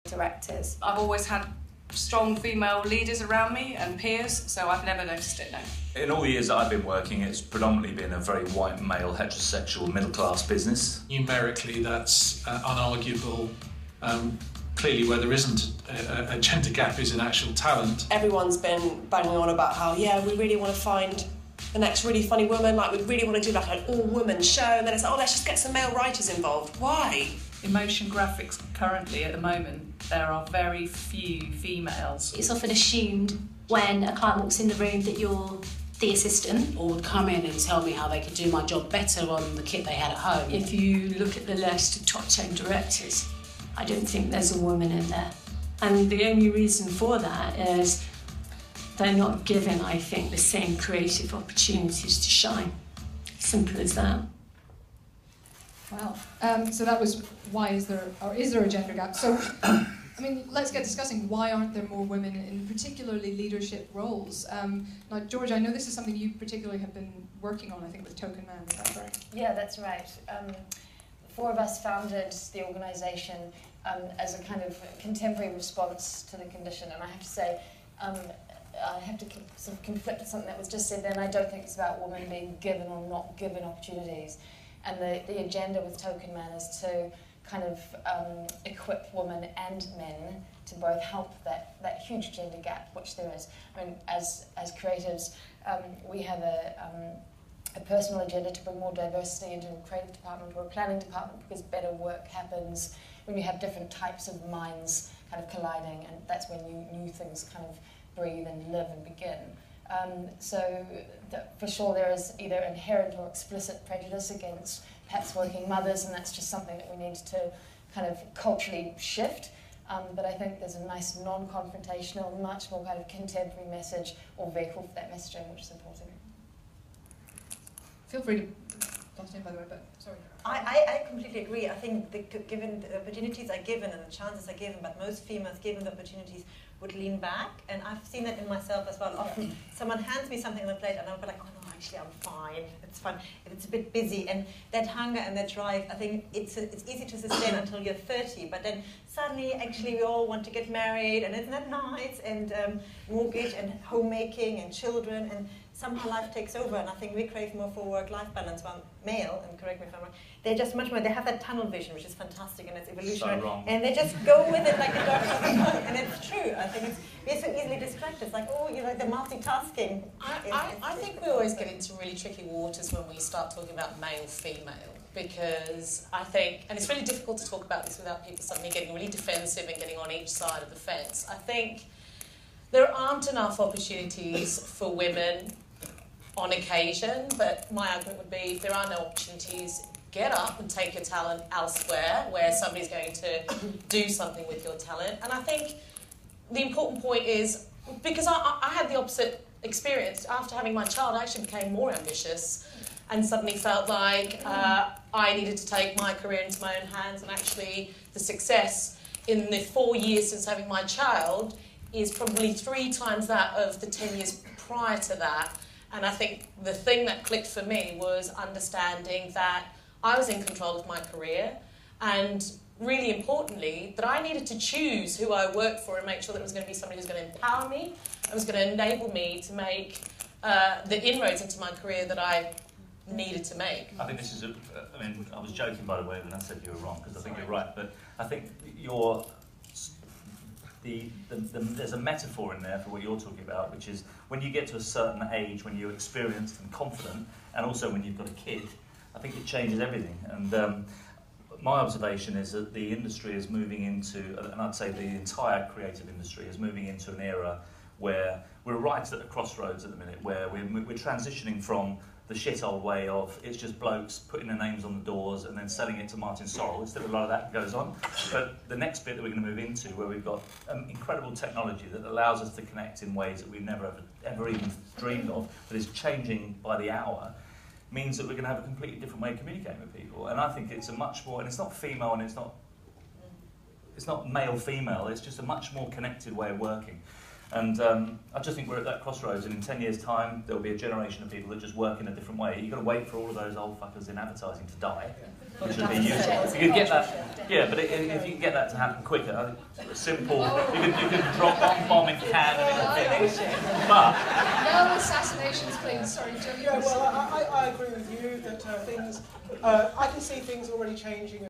directors. I've always had strong female leaders around me and peers, so I've never noticed it, no. In all the years that I've been working, it's predominantly been a very white, male, heterosexual, middle-class business. Numerically, that's unarguable. Clearly, where there isn't a gender gap is in actual talent. Everyone's been banging on about how, yeah, we really want to find the next really funny woman, like we really want to do like an all-woman show, and then it's like, oh, let's just get some male writers involved. Why? In motion graphics currently at the moment, there are very few females. It's often assumed when a client walks in the room that you're the assistant. Or would come in and tell me how they could do my job better on the kit they had at home. If you look at the list of top 10 directors, I don't think there's a woman in there. And the only reason for that is they're not given, I think, the same creative opportunities to shine. Simple as that. Wow. So that was why is there a gender gap? So, I mean, let's get discussing why aren't there more women in particularly leadership roles? Now, George, I know this is something you particularly have been working on, I think, with Token Man, is that right? Yeah, that's right. The four of us founded the organisation as a kind of contemporary response to the condition, and I have to say, I have to sort of conflict with something that was just said then. I don't think it's about women being given or not given opportunities. And the agenda with Token Man is to kind of equip women and men to both help that huge gender gap, which there is. I mean, as creatives, we have a personal agenda to bring more diversity into a creative department or a planning department, because better work happens when you have different types of minds kind of colliding, and that's when new things kind of breathe and live and begin. So for sure there is either inherent or explicit prejudice against perhaps working mothers, and that's just something that we need to kind of culturally shift. But I think there's a nice non-confrontational, much more kind of contemporary message or vehicle for that messaging, which is important. Feel free to jump in, by the way, but sorry. I completely agree. I think given the opportunities are given and the chances are given, but most females, given the opportunities, would lean back, and I've seen that in myself as well. Often someone hands me something on the plate and I'll be like, oh no, actually I'm fine, it's fine, it's a bit busy. And that hunger and that drive, I think it's easy to sustain until you're 30, but then suddenly actually we all want to get married, and isn't that nice, and mortgage and homemaking and children, and somehow life takes over, and I think we crave more for work-life balance. While male, and correct me if I'm wrong, they're just much more, they have that tunnel vision, which is fantastic, and it's evolutionary. So wrong. And they just go with it like a dog to the bone, and it's true. I think we're so easily distracted. It's like, oh, you know, the multitasking. I think we always get into really tricky waters when we start talking about male-female, because I think, and it's really difficult to talk about this without people suddenly getting really defensive and getting on each side of the fence. I think there aren't enough opportunities for women on occasion, but my argument would be if there are no opportunities, get up and take your talent elsewhere where somebody's going to do something with your talent. And I think the important point is, because I had the opposite experience. After having my child, I actually became more ambitious and suddenly felt like I needed to take my career into my own hands, and actually the success in the 4 years since having my child is probably 3 times that of the 10 years prior to that. And I think the thing that clicked for me was understanding that I was in control of my career, and really importantly, that I needed to choose who I worked for and make sure that it was going to be somebody who was going to empower me and was going to enable me to make the inroads into my career that I needed to make. I think this is I mean, I was joking, by the way, when I said you were wrong, because I think you're right, but I think there's a metaphor in there for what you're talking about, which is when you get to a certain age, when you're experienced and confident, and also when you've got a kid, I think it changes everything. And my observation is that the industry is moving into, and I'd say the entire creative industry is moving into an era where we're right at the crossroads at the minute, where we're transitioning from the shit old way of it's just blokes putting their names on the doors and then selling it to Martin Sorrell. Still a lot of that goes on. But the next bit that we're going to move into, where we've got incredible technology that allows us to connect in ways that we've never ever even dreamed of, that is changing by the hour, means that we're going to have a completely different way of communicating with people. And I think it's a much more, and it's not female and it's not male-female, it's just a much more connected way of working. And I just think we're at that crossroads, and in 10 years' time, there'll be a generation of people that just work in a different way. You've got to wait for all of those old fuckers in advertising to die, It should be useful. You could get that. Yeah, but if you can get that to happen quicker, simple. You can drop one bomb in Cannes and it'll finish. But no assassinations, please. Sorry, Joe. Yeah, well, I agree with you that things. I can see things already changing.